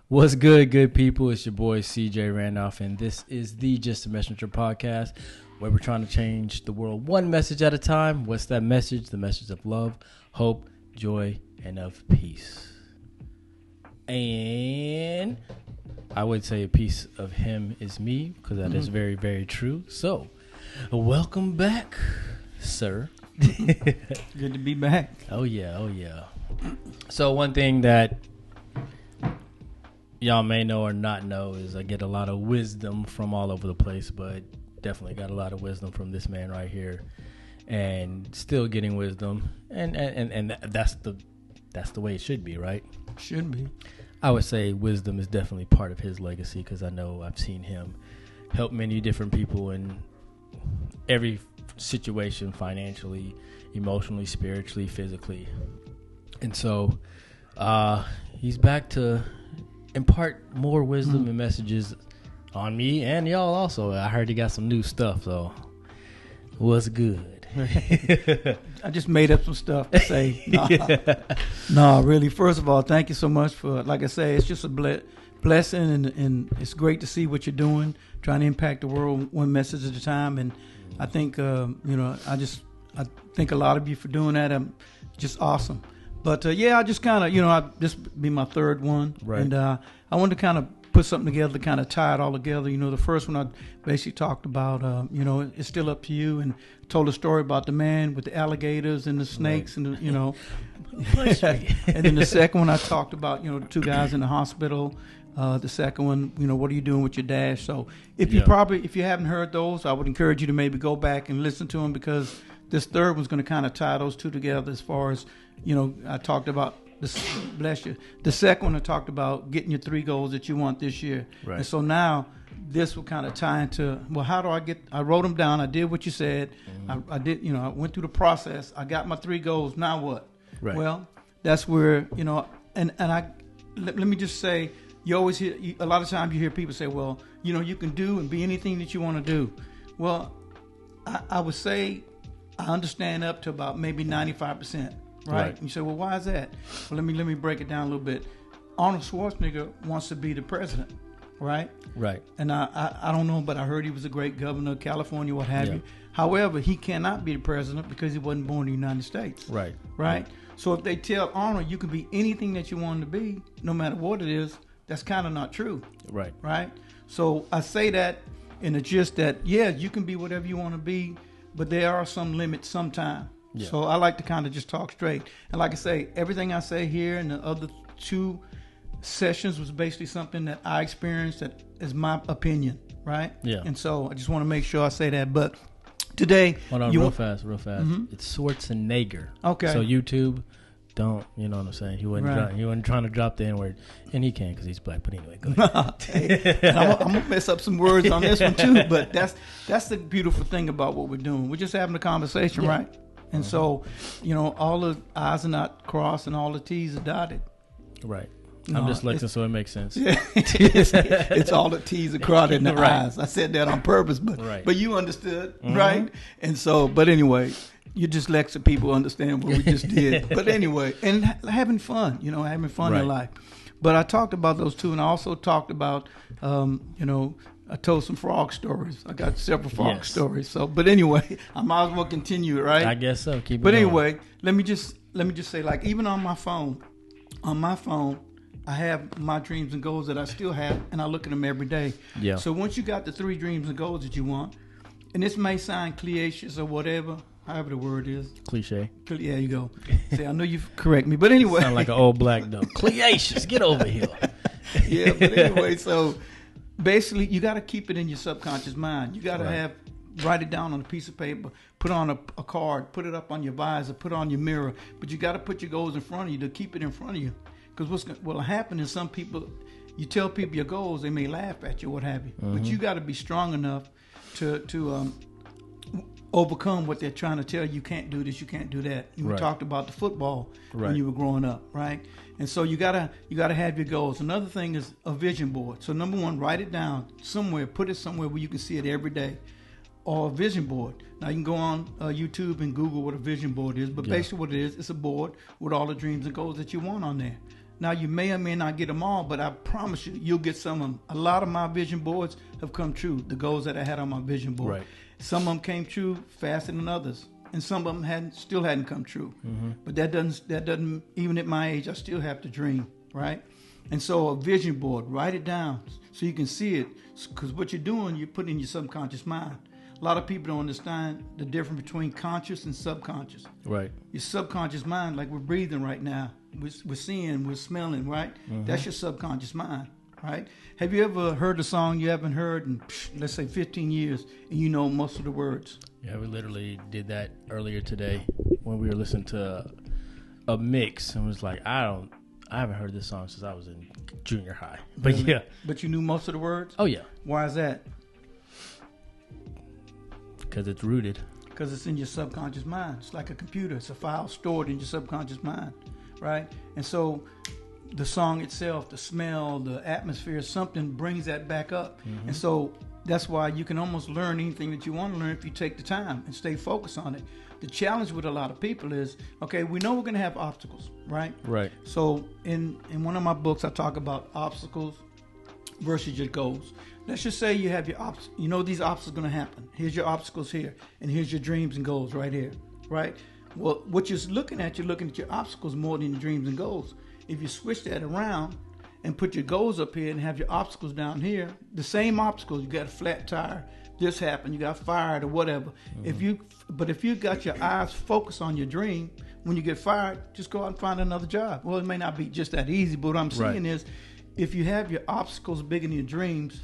What's good people? It's your boy CJ Randolph, and this is the Just a Messenger podcast, where we're trying to change the world one message at a time. What's that message? The message of love, hope, joy, and of peace. And I would say a piece of him is me, because that is very, very true. So, welcome back, sir. Good to be back. Oh yeah. So one thing that y'all may know or not know is I get a lot of wisdom from all over the place, but definitely got a lot of wisdom from this man right here, and still getting wisdom, and that's the way it should be, right? Should be. I would say wisdom is definitely part of his legacy, because I know I've seen him help many different people in every situation, financially, emotionally, spiritually, physically. And so he's back to impart more wisdom and messages on me and y'all also. I heard he got some new stuff, so what's good? I just made up some stuff to say. No, really, first of all, thank you so much for, like I say, it's just a blessing, and it's great to see what you're doing, trying to impact the world one message at a time. And I think, I thank a lot of you for doing that. Just awesome. But I just kind of, this be my third one. Right. And I wanted to kind of put something together to kind of tie it all together. The first one I basically talked about, it's still up to you, and told a story about the man with the alligators and the snakes, right. And and then the second one I talked about, the two guys in the hospital. The second one, what are you doing with your dash? So if you haven't heard those, I would encourage you to maybe go back and listen to them, because this third one's going to kind of tie those two together as far as, I talked about this, bless you. The second one I talked about getting your 3 goals that you want this year. Right. And so now this will kind of tie into, well, how do I wrote them down. I did what you said. Mm-hmm. I did, I went through the process. I got my 3 goals. Now what? Right. Well, that's where, let me just say, you always hear, a lot of times you hear people say, well, you can do and be anything that you want to do. Well, I would say I understand up to about maybe 95%, right? And you say, well, why is that? Well, let me break it down a little bit. Arnold Schwarzenegger wants to be the president, right? Right. And I don't know, but I heard he was a great governor of California, what have you. However, he cannot be the president because he wasn't born in the United States. Right. Right? So if they tell Arnold you can be anything that you want to be, no matter what it is, that's kind of not true. Right. Right? So I say that in the gist that, you can be whatever you want to be, but there are some limits sometime. Yeah. So I like to kind of just talk straight. And like I say, everything I say here and the other 2 sessions was basically something that I experienced that is my opinion, right? Yeah. And so I just want to make sure I say that. But today... Hold on, real fast. Mm-hmm. It's Schwarzenegger. Okay. So YouTube... Don't, you know what I'm saying? He wasn't trying to drop the N-word, and he can because he's black. But anyway, go ahead. I'm gonna mess up some words on this one too. But that's the beautiful thing about what we're doing. We're just having a conversation, right? And so, all the I's are not crossed and all the T's are dotted. Right. I'm dyslexic, so it makes sense. Yeah, it's all the T's are crossed and the I's. I said that on purpose, but you understood, right? And so, but anyway. You dyslexic people understand what we just did. But anyway, and having fun, having fun in life. But I talked about those 2, and I also talked about, I told some frog stories. I got several frog stories. So, but anyway, I might as well continue it, right? I guess so. Keep it But going. anyway, let me just say, like, even on my phone, I have my dreams and goals that I still have, and I look at them every day. Yeah. So once you got the 3 dreams and goals that you want, and this may sound cliché or whatever, however the word is. Cliche. Yeah, you go. See, I know you correct me. But anyway. Sound like an old black dog. Cliacious. Get over here. Yeah, but anyway, so basically you got to keep it in your subconscious mind. You got to write it down on a piece of paper, put on a card, put it up on your visor, put it on your mirror. But you got to put your goals in front of you to keep it in front of you. Because what will happen is some people, you tell people your goals, they may laugh at you, what have you. Mm-hmm. But you got to be strong enough to overcome what they're trying to tell you. You can't do this, you can't do that. We talked about the football when you were growing up, right? And so you gotta have your goals. Another thing is a vision board. So number 1, write it down somewhere, put it somewhere where you can see it every day, or a vision board. Now you can go on YouTube and Google what a vision board is, but basically what it is, it's a board with all the dreams and goals that you want on there. Now, you may or may not get them all, but I promise you, you'll get some of them. A lot of my vision boards have come true, the goals that I had on my vision board. Right. Some of them came true faster than others, and some of them still hadn't come true. But that doesn't, even at my age, I still have to dream, right? And so a vision board, write it down so you can see it, because what you're doing, you're putting in your subconscious mind. A lot of people don't understand the difference between conscious and subconscious. Right. Your subconscious mind, like we're breathing right now, we're seeing, we're smelling, right? That's your subconscious mind, right? Have you ever heard a song you haven't heard in, let's say, 15 years, and you know most of the words? Yeah, we literally did that earlier today when we were listening to a mix, and was like, I haven't heard this song since I was in junior high. But Really? yeah. But you knew most of the words? Oh, yeah. Why is that? Because it's rooted. Because it's in your subconscious mind. It's like a computer. It's a file stored in your subconscious mind, right? And so the song itself, the smell, the atmosphere, something brings that back up. And so that's why you can almost learn anything that you want to learn if you take the time and stay focused on it. The challenge with a lot of people is, okay, we know we're going to have obstacles, right? Right. So in one of my books, I talk about obstacles versus your goals. Let's just say you have your you know these obstacles are going to happen. Here's your obstacles here, and here's your dreams and goals right here, right? Well, what you're looking at your obstacles more than your dreams and goals. If you switch that around and put your goals up here and have your obstacles down here, the same obstacles, you got a flat tire, this happened, you got fired or whatever. If you got your eyes focused on your dream, when you get fired, just go out and find another job. Well, it may not be just that easy, but what I'm saying is, if you have your obstacles bigger than your dreams,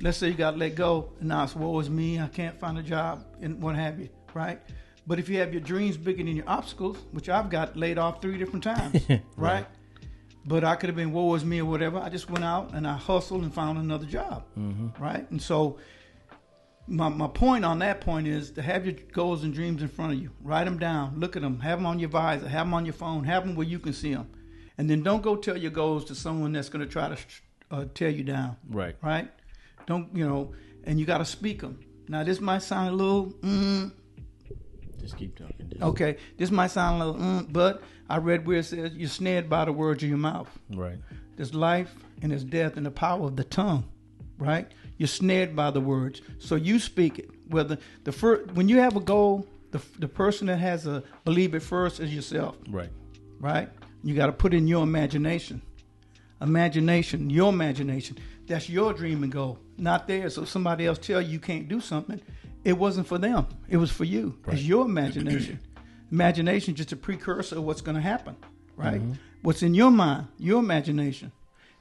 let's say you got let go, and now it's woe is me, I can't find a job, and what have you, right? But if you have your dreams bigger than your obstacles, which I've got laid off 3 different times, right? But I could have been woe is me or whatever. I just went out and I hustled and found another job, right? And so my point on that point is to have your goals and dreams in front of you. Write them down, look at them, have them on your visor, have them on your phone, have them where you can see them. And then don't go tell your goals to someone that's going to try to tear you down. Right. Right? Don't, and you got to speak them. Now, this might sound a little, Just keep talking. Okay, this might sound a little, but I read where it says you're snared by the words of your mouth. Right. There's life and there's death in the power of the tongue, right? You're snared by the words. So you speak it. Whether when you have a goal, the person that has a believe it first is yourself. Right. Right? You got to put in your imagination. Your imagination. That's your dream and goal, not theirs. So if somebody else tell you can't do something, it wasn't for them. It was for you. Right. It's your imagination. Imagination is just a precursor of what's going to happen, right? What's in your mind, your imagination.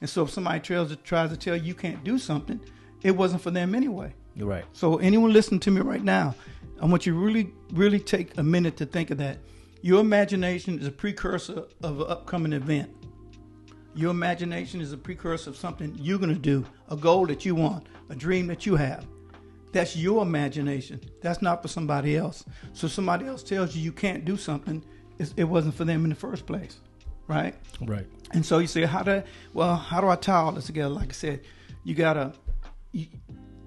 And so if somebody tries to tell you can't do something, it wasn't for them anyway. You're right. So anyone listening to me right now, I want you to really, really take a minute to think of that. Your imagination is a precursor of an upcoming event. Your imagination is a precursor of something you're going to do, a goal that you want, a dream that you have. That's your imagination. That's not for somebody else. So somebody else tells you can't do something, it wasn't for them in the first place, right? Right. And so you say, how do I tie all this together? Like I said, you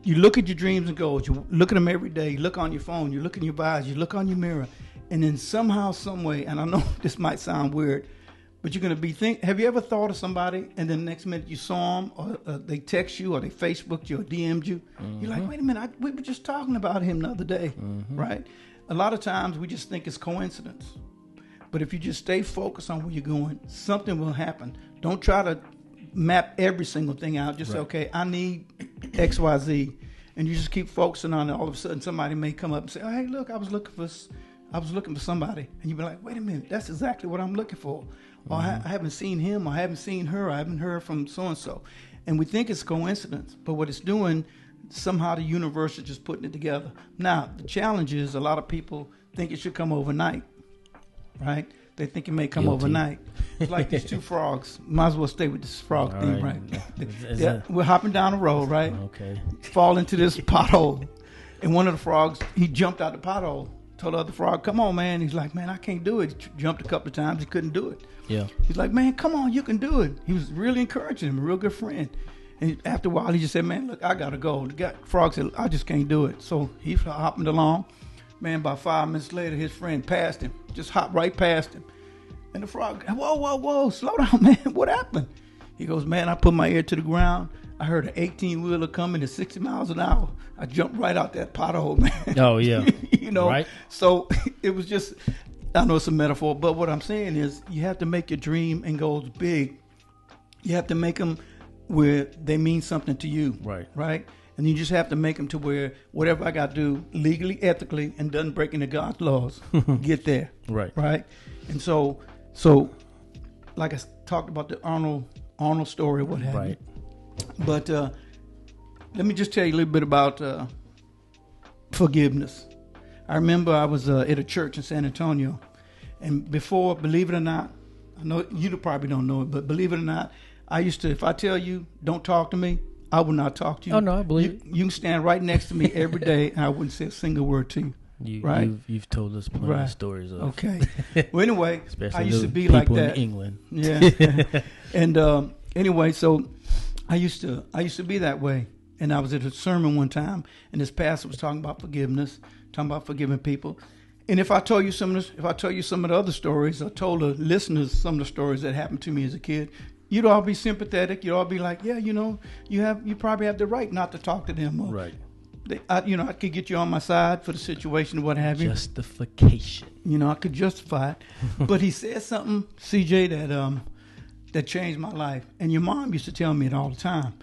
look at your dreams and goals. You look at them every day. You look on your phone. You look in your eyes. You look on your mirror. And then somehow, some way, and I know this might sound weird, but you're going to be have you ever thought of somebody and then the next minute you saw them or they text you or they Facebooked you or DM'd you? You're like, wait a minute, we were just talking about him the other day, right? A lot of times we just think it's coincidence. But if you just stay focused on where you're going, something will happen. Don't try to map every single thing out. Just say, okay, I need X, Y, Z. And you just keep focusing on it. All of a sudden somebody may come up and say, oh, hey, look, I was looking for somebody. And you'd be like, wait a minute, that's exactly what I'm looking for. Or I haven't seen him, or I haven't seen her, I haven't heard from so-and-so. And we think it's coincidence, but what it's doing, somehow the universe is just putting it together. Now, the challenge is a lot of people think it should come overnight, right? They think it may come overnight. It's like these 2 frogs. Might as well stay with this frog All thing, right? We're hopping down the road, right? Okay. Fall into this pothole. And one of the frogs, he jumped out the pothole. Told the other frog, come on, man. He's like, man, I can't do it. He jumped a couple of times. He couldn't do it. Yeah. He's like, man, come on, you can do it. He was really encouraging him, a real good friend. And after a while, he just said, man, look, I got to go. The frog said, I just can't do it. So he hopped along. Man, about 5 minutes later, his friend passed him, just hopped right past him. And the frog, whoa, slow down, man. What happened? He goes, man, I put my ear to the ground. I heard an 18-wheeler coming at 60 miles an hour. I jumped right out that pothole, man. Oh, yeah. Right? So it was just, I know it's a metaphor, but what I'm saying is you have to make your dream and goals big. You have to make them where they mean something to you. Right? And you just have to make them to where whatever I got to do legally, ethically, and doesn't break into God's laws, get there. Right? And so like I talked about the Arnold story, what have you. But let me just tell you a little bit about forgiveness. I remember I was at a church in San Antonio, and before, believe it or not, I know you probably don't know it, but believe it or not, I used to, if I tell you, don't talk to me, I will not talk to you. Oh, no, I believe it. You can stand right next to me every day, and I wouldn't say a single word to you. Right? You've told us plenty of stories of. Okay. Well, anyway, especially I used to be people like that. in England. Yeah. And anyway, so I used to be that way. And I was at a sermon one time, and this pastor was talking about forgiveness, talking about forgiving people. And if I tell you some of the other stories, or told the listeners some of the stories that happened to me as a kid, you'd all be sympathetic. You'd all be like, yeah, you probably have the right not to talk to them. Or, right. I could get you on my side for the situation or what have you. Justification. I could justify it. But he said something, CJ, that changed my life. And your mom used to tell me it all the time.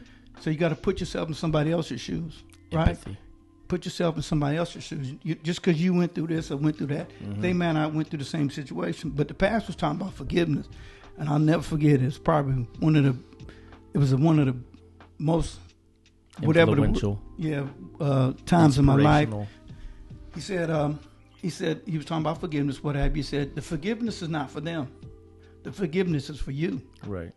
So you got to put yourself in somebody else's shoes, right? Empathy. Put yourself in somebody else's shoes. Just because you went through this or went through that, they may not went through the same situation. But the pastor was talking about forgiveness, and I'll never forget it. It's probably one of the most influential times in my life. He said he was talking about forgiveness. What have you? He said the forgiveness is not for them. The forgiveness is for you. Right.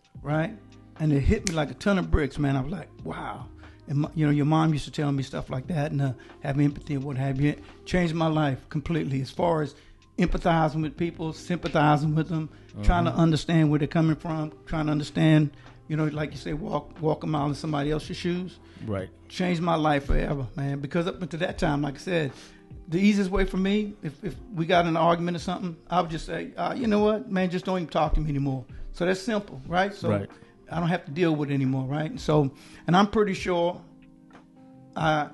And it hit me like a ton of bricks, man. I was like, wow. And your mom used to tell me stuff like that, and have empathy and what have you. It changed my life completely as far as empathizing with people, sympathizing with them, trying to understand where they're coming from, trying to understand, like you say, walk a mile in somebody else's shoes. Right. Changed my life forever, man. Because up until that time, like I said, the easiest way for me, if we got in an argument or something, I would just say, you know what, man, just don't even talk to me anymore. So that's simple, right? So I don't have to deal with it anymore, right? And I'm pretty sure, I've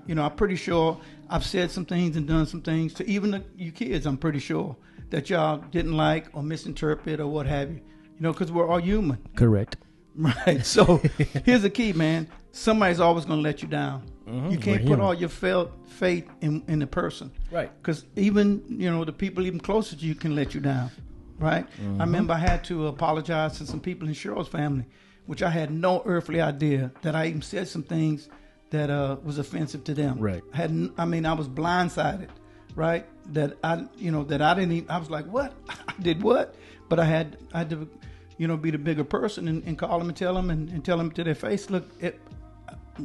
said some things and done some things to even you kids. I'm pretty sure that y'all didn't like or misinterpret or what have you, because we're all human. Correct. Right. So here's the key, man. Somebody's always going to let you down. You can't put all your faith in the person. Right. Because even, the people even closer to you can let you down. Right. I remember I had to apologize to some people in Cheryl's family, which I had no earthly idea that I even said some things that was offensive to them. Right. I was blindsided, right? That I didn't even, I was like, what? I did what? But I had to, be the bigger person and call them and tell them and tell them to their face, look,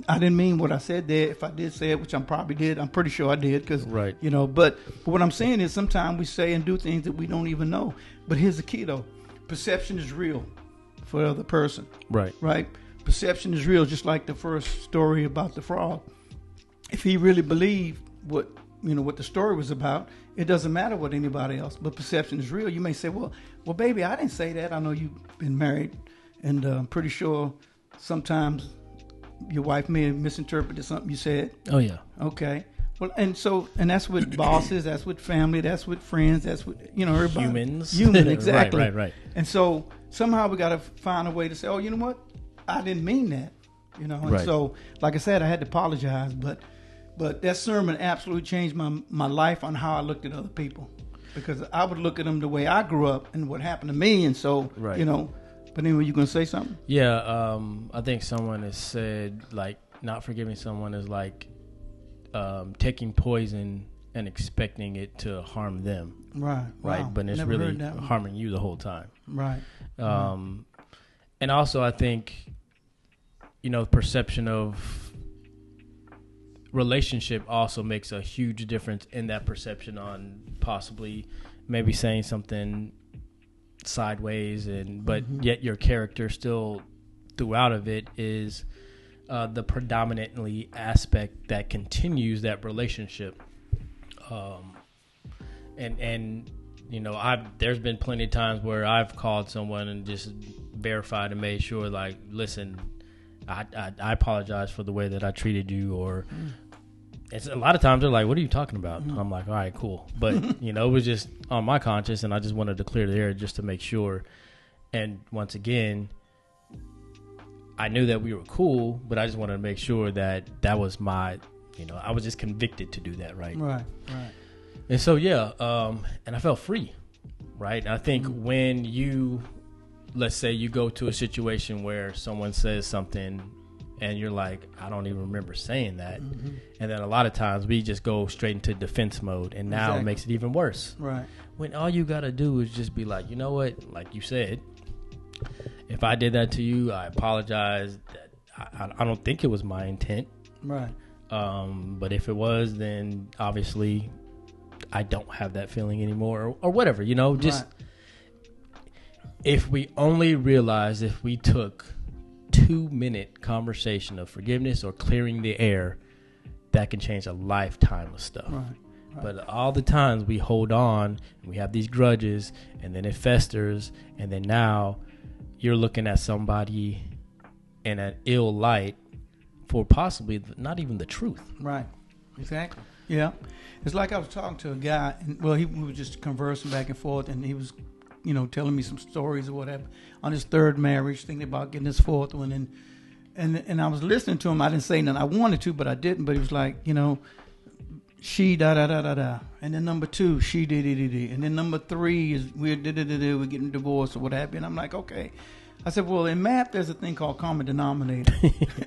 I didn't mean what I said there. If I did say it, which I probably did, I'm pretty sure I did, because but what I'm saying is sometimes we say and do things that we don't even know. But here's the key, though: perception is real for the other person. Right. Perception is real, just like the first story about the frog. If he really believed what the story was about, it doesn't matter what anybody else. But perception is real. You may say, well, baby, I didn't say that. I know you've been married, and I'm pretty sure sometimes your wife may have misinterpreted something you said. Oh yeah. Okay. Well, and that's with bosses, that's with family, that's with friends, that's with everybody. Human, exactly. Right. And so somehow we got to find a way to say, oh, you know what, I didn't mean that. And so, like I said, I had to apologize, but that sermon absolutely changed my life on how I looked at other people, because I would look at them the way I grew up and what happened to me, and so But anyway, you gonna say something? Yeah, I think someone has said, like, not forgiving someone is like taking poison and expecting it to harm them. Right. Wow. But it's really harming you the whole time. Right. And also, I think, perception of relationship also makes a huge difference in that perception on possibly maybe saying something sideways, but yet your character still throughout of it is the predominantly aspect that continues that relationship, and there's been plenty of times where I've called someone and just verified and made sure, like, listen, I apologize for the way that I treated you, or it's a lot of times they're like, what are you talking about? I'm like, all right, cool. But, it was just on my conscience, and I just wanted to clear the air just to make sure. And once again, I knew that we were cool, but I just wanted to make sure that was my, I was just convicted to do that, right? Right. And so, and I felt free, right? I think when let's say you go to a situation where someone says something and you're like, I don't even remember saying that. Mm-hmm. And then a lot of times we just go straight into defense mode, and now it makes it even worse. Right. When all you got to do is just be like, you know what? Like you said, if I did that to you, I apologize. I don't think it was my intent. Right. But if it was, then obviously I don't have that feeling anymore, or whatever, just if we only realized, if we took 2-minute conversation of forgiveness or clearing the air, that can change a lifetime of stuff. Right. But all the times we hold on and we have these grudges, and then it festers, and then now you're looking at somebody in an ill light for possibly not even the truth. Right. Exactly. Yeah. It's like I was talking to a guy, and we were just conversing back and forth, and he was, telling me some stories or whatever on his third marriage, thinking about getting his fourth one, and I was listening to him. I didn't say nothing. I wanted to, but I didn't. But he was like, she da da da da da, and then number 2, she did it, and then number 3 is we're getting divorced or what have you. And I'm like, okay. I said, well, in math, there's a thing called common denominator.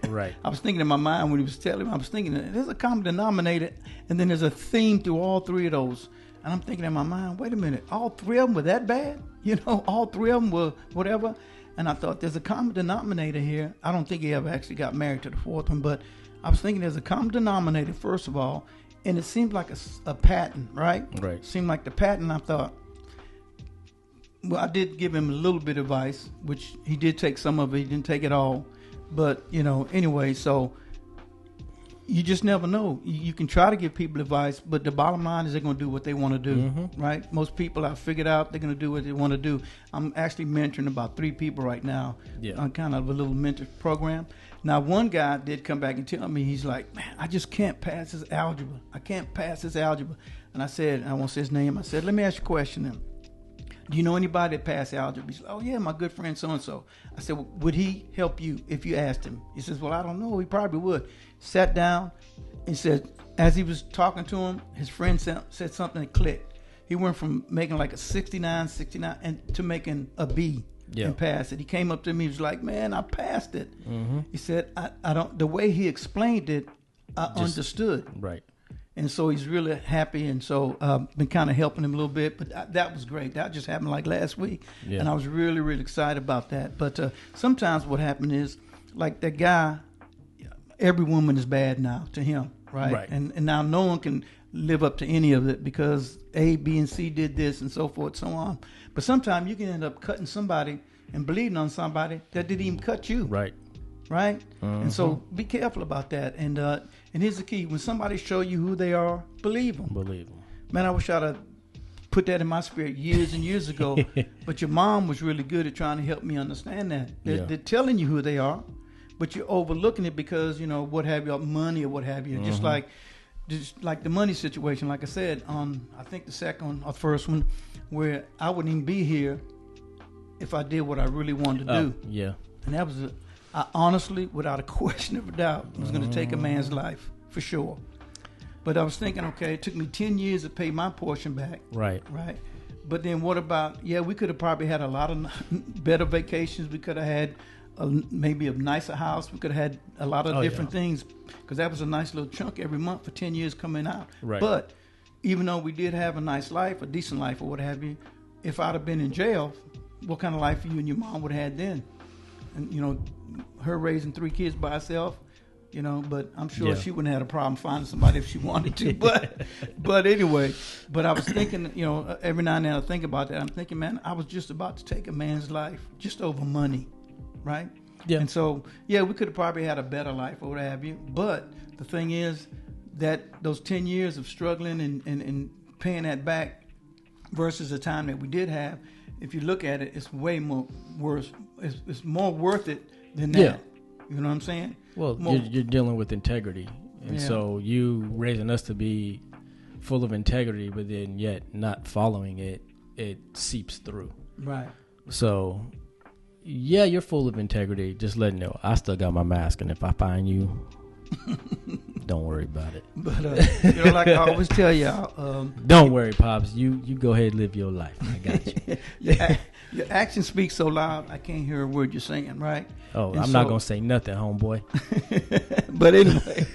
Right. I was thinking in my mind when he was telling me, I was thinking there's a common denominator, and then there's a theme through all 3 of those. And I'm thinking in my mind, wait a minute, all 3 of them were that bad? All 3 of them were whatever. And I thought there's a common denominator here. I don't think he ever actually got married to the 4th one, but I was thinking there's a common denominator, first of all, and it seemed like a pattern, right? Right. It seemed like the pattern. I thought, well, I did give him a little bit of advice, which he did take some of it. He didn't take it all. But, anyway, so you just never know. You can try to give people advice, but the bottom line is they're going to do what they want to do, right? Most people, I figured out, they're going to do what they want to do. I'm actually mentoring about 3 people right now on kind of a little mentor program. Now, one guy did come back and tell me, he's like, man, I just can't pass this algebra. I can't pass this algebra. And I said, I won't say his name. I said, let me ask you a question then. Do you know anybody that passed algebra? He said, oh, yeah, my good friend so-and-so. I said, well, would he help you if you asked him? He says, well, I don't know. He probably would. Sat down and said, as he was talking to him, his friend said something that clicked. He went from making like a 69, and to making a B and pass it. He came up to me. He was like, man, I passed it. Mm-hmm. He said, I don't, the way he explained it, I understood. Right. And so he's really happy, and so been kind of helping him a little bit. But that was great. That just happened like last week, and I was really, really excited about that. But sometimes what happened is, like that guy, every woman is bad now to him, right? And now no one can live up to any of it because A, B, and C did this, and so forth, so on. But sometimes you can end up cutting somebody and bleeding on somebody that didn't even cut you, right? And so be careful about that. And here's the key: when somebody show you who they are, believe them. Man, I wish I'd have put that in my spirit years and years ago. But your mom was really good at trying to help me understand that. They're telling you who they are, but you're overlooking it because what have you, money or what have you. Just like the money situation. Like I said, I think the second or first one, where I wouldn't even be here if I did what I really wanted to do. Yeah, and that was I honestly, without a question of a doubt, was going to take a man's life, for sure. But I was thinking, okay, it took me 10 years to pay my portion back. Right. But then what about, we could have probably had a lot of better vacations. We could have had maybe a nicer house. We could have had a lot of different things, because that was a nice little chunk every month for 10 years coming out. Right. But even though we did have a nice life, a decent life or what have you, if I'd have been in jail, what kind of life you and your mom would have had then? And, her raising 3 kids by herself, but I'm sure she wouldn't have had a problem finding somebody if she wanted to. But anyway, but I was thinking, every now and then I think about that. I'm thinking, man, I was just about to take a man's life just over money, right? Yeah. And so, we could have probably had a better life or what have you. But the thing is that those 10 years of struggling and paying that back versus the time that we did have. If you look at it, it's way more worse. It's more worth it than that. Yeah. You know what I'm saying? Well, you're dealing with integrity, and so you raising us to be full of integrity, but then yet not following it, it seeps through. Right. So, yeah, you're full of integrity. Just letting you know, I still got my mask, and if I find you, don't worry about it. But like I always tell y'all, don't worry, Pops. You go ahead and live your life. I got you. Your actions speak so loud, I can't hear a word you're saying. Right? Oh, I'm not gonna say nothing, homeboy. But anyway,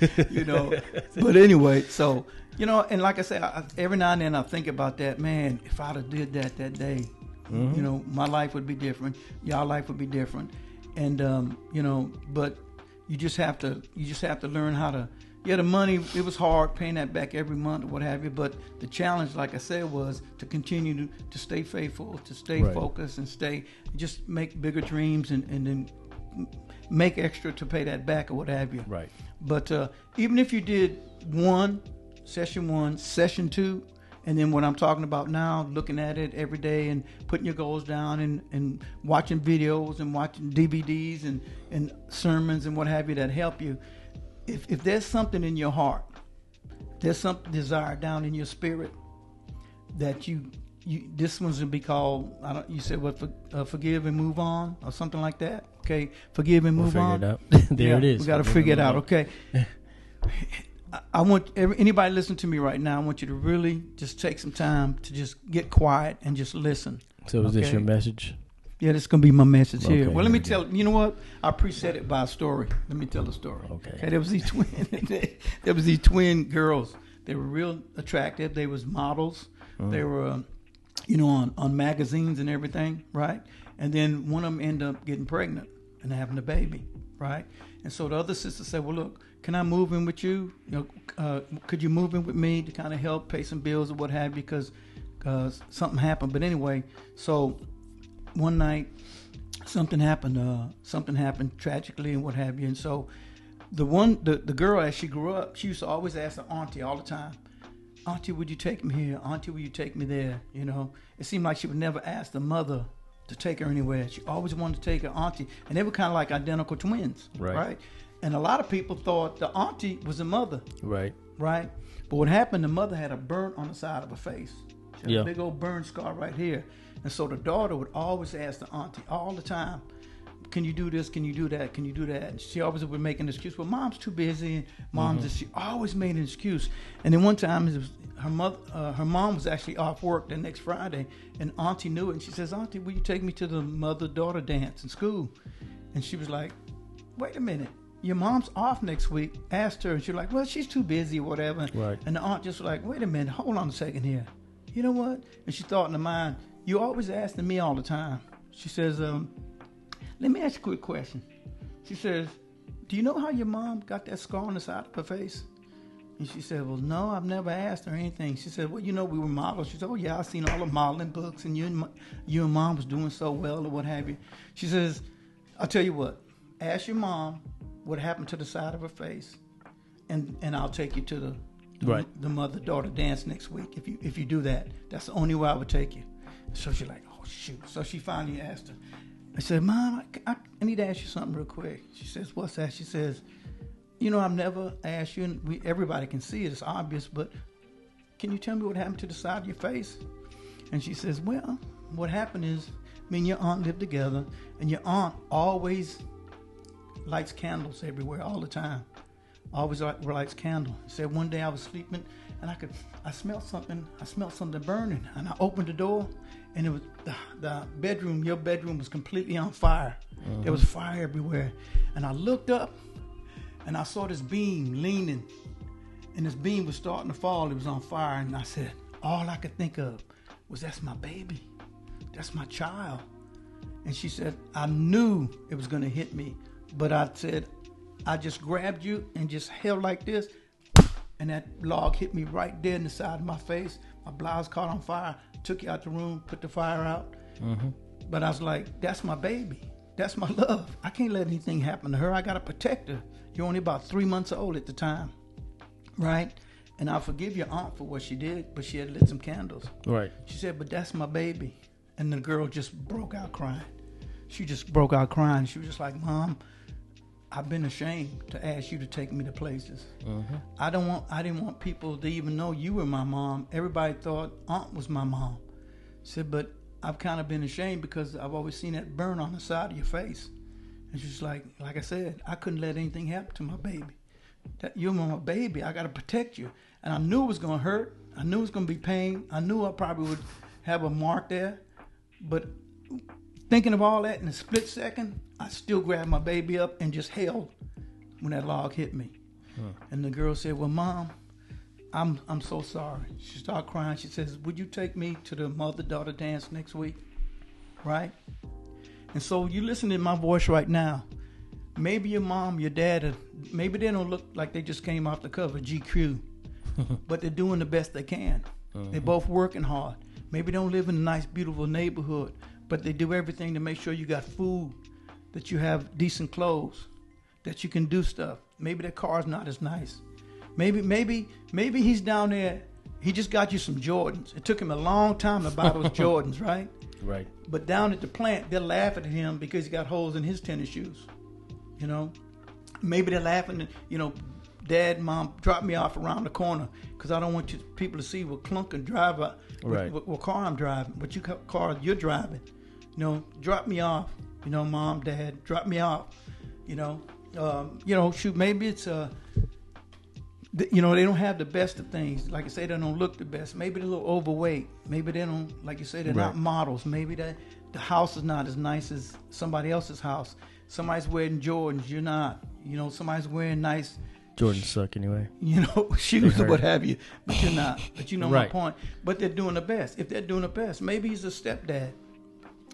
But anyway, so and like I said, every now and then I think about that. Man, if I'd have did that day, my life would be different. Y'all life would be different. And but you just have to learn how to. Yeah, the money, it was hard paying that back every month or what have you. But the challenge, like I said, was to continue to stay faithful, to stay focused, and just make bigger dreams and then make extra to pay that back or what have you. Right. But even if you did session one, session two, and then what I'm talking about now, looking at it every day and putting your goals down and watching videos and watching DVDs and sermons and what have you that help you. If there's something in your heart, there's some desire down in your spirit that you this one's gonna be called. You said what? Forgive and move on, or something like that. Okay, forgive and move on. We'll figure it out. There it is. We got to figure it out. Okay. I want anybody listening to me right now. I want you to really just take some time to just get quiet and just listen. So is this your message? Yeah, this is going to be my message here. Okay, well, let me tell you know what? I preset it by a story. Let me tell a story. Okay. There was these twin girls. They were real attractive. They was models. They were, on magazines and everything, right? And then one of them ended up getting pregnant and having a baby, right? And so the other sister said, well, look, can I move in with you? Could you move in with me to kind of help pay some bills or what have you? Because something happened. But anyway, so one night something happened tragically and what have you. And so the girl, as she grew up, she used to always ask her auntie all the time, Auntie, would you take me here? Auntie, will you take me there? It seemed like she would never ask the mother to take her anywhere. She always wanted to take her auntie. And they were kind of like identical twins, right? And a lot of people thought the auntie was the mother. Right. But what happened, the mother had a burn on the side of her face. She had a big old burn scar right here. And so the daughter would always ask the auntie all the time, can you do this? Can you do that? Can you do that? And she always would make an excuse. Well, mom's too busy. She always made an excuse. And then one time, her mom was actually off work the next Friday, and auntie knew it. And she says, Auntie, will you take me to the mother-daughter dance in school? And she was like, wait a minute. Your mom's off next week. Asked her, and she was like, well, she's too busy or whatever. Right. And the aunt just was like, wait a minute, hold on a second here. You know what? And she thought in her mind, you always asking me all the time. She says, let me ask you a quick question. She says, do you know how your mom got that scar on the side of her face? And she said, well, no, I've never asked her anything. She said, well, we were models. She said, oh, yeah, I've seen all the modeling books, and you and mom was doing so well or what have you. She says, I'll tell you what, ask your mom what happened to the side of her face, and I'll take you to the mother-daughter dance next week. If you do that, that's the only way I would take you. So she's like, oh, shoot. So she finally asked her. I said, Mom, I need to ask you something real quick. She says, what's that? She says, I've never asked you, and everybody can see it, it's obvious, but can you tell me what happened to the side of your face? And she says, well, what happened is me and your aunt lived together, and your aunt always lights candles everywhere all the time. Always lights candles. She said one day I was sleeping, and I smelled something burning, and I opened the door, and it was the bedroom. Your bedroom was completely on fire. There was fire everywhere, and I looked up, and I saw this beam leaning, and this beam was starting to fall. It was on fire, and I said, all I could think of was, that's my baby, that's my child. And she said, I knew it was going to hit me, but I said, I just grabbed you and just held like this, and that log hit me right there in the side of my face. My blouse caught on fire. Took you out the room, put the fire out. But I was like, that's my baby. That's my love. I can't let anything happen to her. I got to protect her. You're only about 3 months old at the time, right? And I forgive your aunt for what she did, but she had lit some candles. Right. She said, but that's my baby. And the girl just broke out crying. She just broke out crying. She was just like, Mom, I've been ashamed to ask you to take me to places. Mm-hmm. I didn't want people to even know you were my mom. Everybody thought Aunt was my mom. Said, but I've kind of been ashamed because I've always seen that burn on the side of your face. And she's like I said, I couldn't let anything happen to my baby. You're my baby. I got to protect you. And I knew it was going to hurt. I knew it was going to be pain. I knew I probably would have a mark there. But thinking of all that in a split second, I still grabbed my baby up and just held when that log hit me. And the girl said, well, Mom, I'm so sorry. She started crying. She says, would you take me to the mother-daughter dance next week? Right? And so you listen to my voice right now. Maybe your mom, your dad, maybe they don't look like they just came off the cover of GQ, but they're doing the best they can. They're both working hard. Maybe they don't live in a nice, beautiful neighborhood, but they do everything to make sure you got food, that you have decent clothes, that you can do stuff. Maybe their car's not as nice. Maybe he's down there. He just got you some Jordans. It took him a long time to buy those Jordans, right? Right. But down at the plant, they're laughing at him because he got holes in his tennis shoes. You know, maybe they're laughing. You know, Dad, Mom, drop me off around the corner because I don't want people to see what clunk and drive, what car I'm driving, what car you're driving. You know, drop me off. You know, Mom, Dad, drop me off. You know, shoot, maybe it's you know, they don't have the best of things. Like I say, they don't look the best. Maybe they're a little overweight. Maybe they don't, like you say, they're not models. Maybe the house is not as nice as somebody else's house. Somebody's wearing Jordans, you're not. You know, somebody's wearing nice Jordans suck anyway. You know, shoes or what have you, but you're not. But you know my Right. point. But they're doing the best. If they're doing the best, maybe he's a stepdad,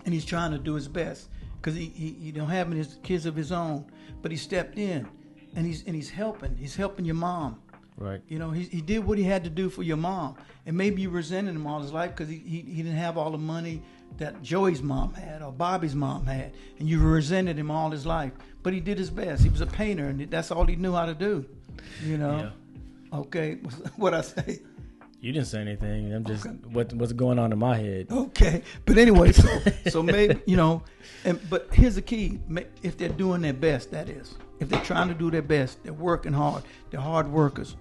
and he's trying to do his best because he don't have his kids of his own, but he stepped in, and he's helping. He's helping your mom. Right. You know, he did what he had to do for your mom, and maybe you resented him all his life because he didn't have all the money that Joey's mom had or Bobby's mom had, and you resented him all his life. But he did his best. He was a painter, and that's all he knew how to do. You know. Yeah. Okay. What I say? You didn't say anything. I'm just what's going on in my head. Okay. But anyway, so maybe but here's the key: if they're doing their best, that is, if they're trying to do their best, they're working hard. They're hard workers.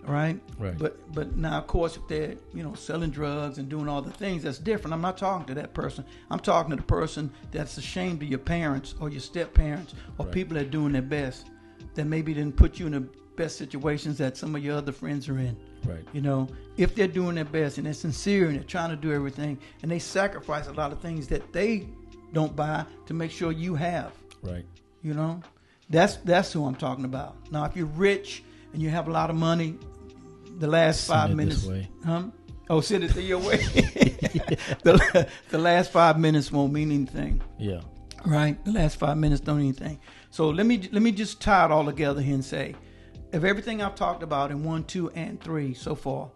Right. But now, of course, if they're selling drugs and doing all the things, that's different. I'm not talking to that person. I'm talking to the person that's ashamed of your parents or your step parents or people that are doing their best, that maybe didn't put you in the best situations that some of your other friends are in. Right. You know, if they're doing their best and they're sincere and they're trying to do everything and they sacrifice a lot of things that they don't buy to make sure you have. Right. You know, that's who I'm talking about. Now, if you're rich and you have a lot of money, the last 5 minutes, send it your way. The last 5 minutes won't mean anything. Yeah. Right. The last 5 minutes don't mean anything. So let me just tie it all together here and say, if everything I've talked about in 1, 2, and 3 so far,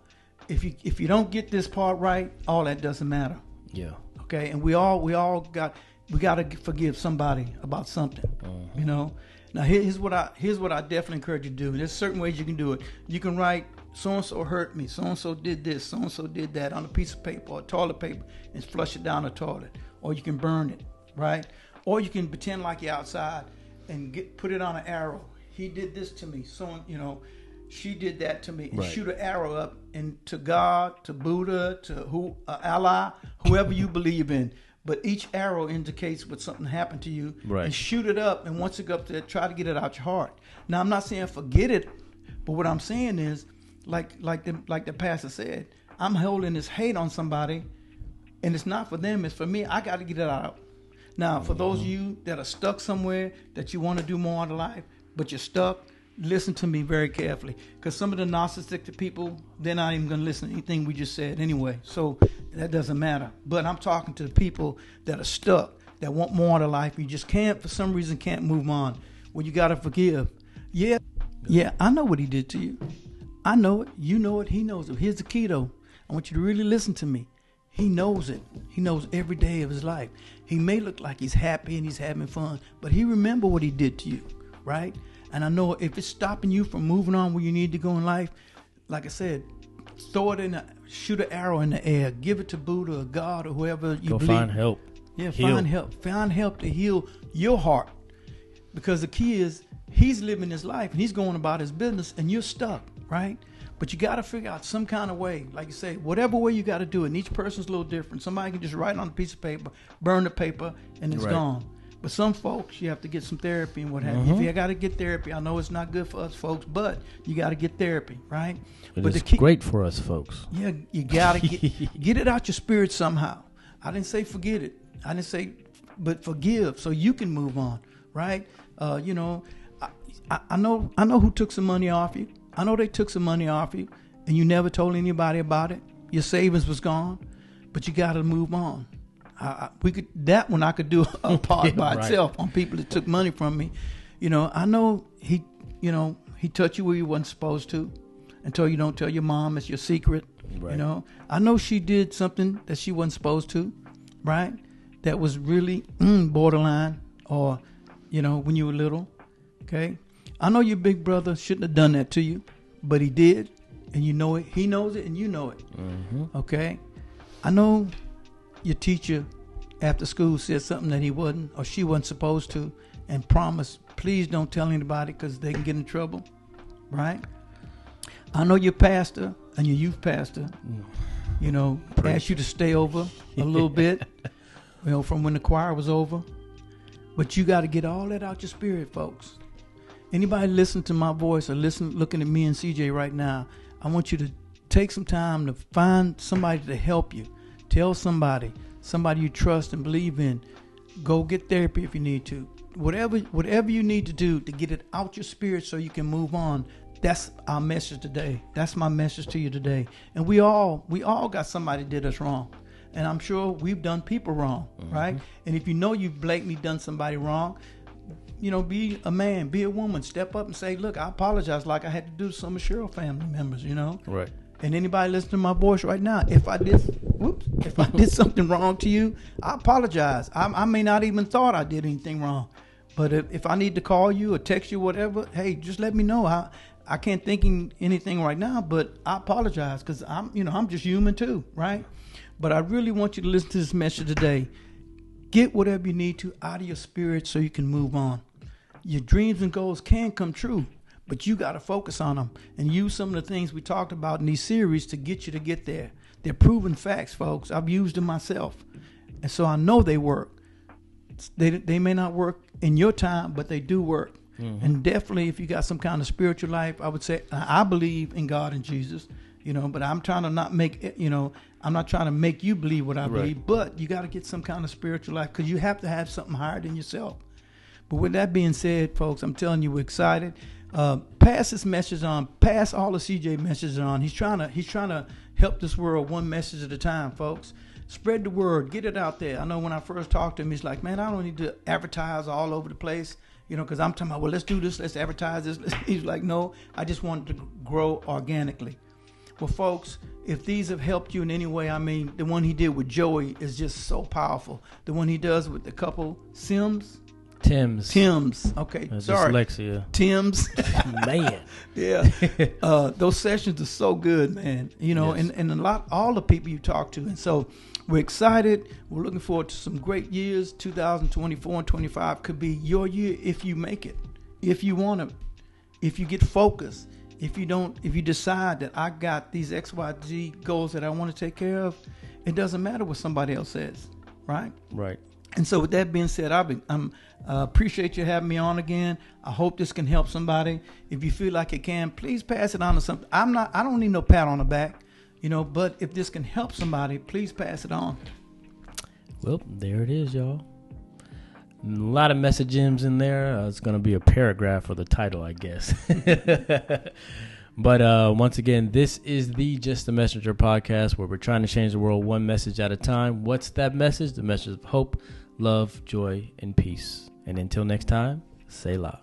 if you don't get this part right, all that doesn't matter. Yeah. Okay. And we got to forgive somebody about something. You know. Now here's what I definitely encourage you to do. There's certain ways you can do it. You can write, so and so hurt me, so and so did this, so and so did that on a piece of paper or toilet paper and flush it down the toilet. Or you can burn it, right? Or you can pretend like you're outside and put it on an arrow. He did this to me, she did that to me, and shoot an arrow up and to God, to Buddha, to Allah, whoever you believe in. But each arrow indicates what something happened to you, and shoot it up. And once it goes up there, try to get it out your heart. Now, I'm not saying forget it, but what I'm saying is, like the pastor said, I'm holding this hate on somebody, and it's not for them, it's for me. I got to get it out. Now, for those of you that are stuck somewhere, that you want to do more in life, but you're stuck, listen to me very carefully, because some of the narcissistic people, they're not even going to listen to anything we just said anyway, so that doesn't matter. But I'm talking to the people that are stuck, that want more out of life. You just can't, for some reason, can't move on. Well, you got to forgive. Yeah, I know what he did to you. I know it. You know it. He knows it. Here's the key, though. I want you to really listen to me. He knows it. He knows every day of his life. He may look like he's happy and he's having fun, but he remember what he did to you, right? And I know if it's stopping you from moving on where you need to go in life, like I said, throw it shoot an arrow in the air, give it to Buddha or God or whoever you believe. Go find help. Yeah, find help to heal your heart, because the key is he's living his life and he's going about his business and you're stuck, right? But you got to figure out some kind of way, like you say, whatever way you got to do it. And each person's a little different. Somebody can just write on a piece of paper, burn the paper, and it's gone. But some folks, you have to get some therapy and what have you. If you got to get therapy, I know it's not good for us folks, but you got to get therapy, right? But it's great for us folks. Yeah, you got to get it out your spirit somehow. I didn't say forget it. I didn't say, but forgive so you can move on, right? You know, I know who took some money off you. I know they took some money off you, and you never told anybody about it. Your savings was gone, but you got to move on. I could do a part by itself on people that took money from me. You know, I know he touched you where you wasn't supposed to, and told you don't tell your mom, it's your secret. Right. You know, I know she did something that she wasn't supposed to, right? That was really borderline, or, you know, when you were little, okay? I know your big brother shouldn't have done that to you, but he did, and you know it. He knows it, and you know it, okay? I know your teacher after school said something that he wasn't, or she wasn't supposed to, and promised, please don't tell anybody because they can get in trouble, right? I know your pastor and your youth pastor, you know, asked you to stay over a little bit, you know, from when the choir was over. But you got to get all that out your spirit, folks. Anybody listen to my voice or looking at me and CJ right now, I want you to take some time to find somebody to help you. Tell somebody you trust and believe in. Go get therapy if you need to. Whatever you need to do to get it out your spirit so you can move on. That's our message today. That's my message to you today. And we all got somebody did us wrong. And I'm sure we've done people wrong, right? And if you know you've blatantly done somebody wrong, you know, be a man, be a woman, step up and say, look, I apologize like I had to do to some of Cheryl family members, you know? Right. And anybody listening to my voice right now, if I did something wrong to you, I apologize. I may not even thought I did anything wrong. But if I need to call you or text you, whatever, hey, just let me know. I can't think anything right now, but I apologize because I'm just human too, right? But I really want you to listen to this message today. Get whatever you need to out of your spirit so you can move on. Your dreams and goals can come true, but you got to focus on them and use some of the things we talked about in these series to get there. They're proven facts, folks. I've used them myself, and so I know they work. They may not work in your time, but they do work. And definitely, if you got some kind of spiritual life, I would say I believe in God and Jesus, you know. But I'm trying to not make, you know, I'm not trying to make you believe what I believe. But you got to get some kind of spiritual life because you have to have something higher than yourself. But with that being said, folks, I'm telling you, we're excited. Pass this message on. Pass all the CJ messages on. He's trying to help this world one message at a time, folks. Spread the word. Get it out there. I know when I first talked to him, he's like, man, I don't need to advertise all over the place. You know, because I'm talking about, well, let's do this, let's advertise this. He's like, no, I just want to grow organically. Well, folks, if these have helped you in any way, I mean, the one he did with Joey is just so powerful. The one he does with the couple, Tim's. Okay, sorry. Dyslexia. Tim's. Man. Yeah. Those sessions are so good, man. You know, yes. and all the people you talk to. And so we're excited. We're looking forward to some great years. 2024 and 25 could be your year if you make it. If you want to, if you get focused, if you decide that I got these XYZ goals that I want to take care of, it doesn't matter what somebody else says, right? Right. And so with that being said, I'm appreciate you having me on again. I hope this can help somebody. If you feel like it can, please pass it on to something. I don't need no pat on the back, you know, but if this can help somebody, please pass it on. Well, there it is, y'all. A lot of message gems in there. It's going to be a paragraph for the title, I guess. But once again, this is the Just a Messenger podcast where we're trying to change the world one message at a time. What's that message? The message of hope, love, joy, and peace. And until next time, Selah.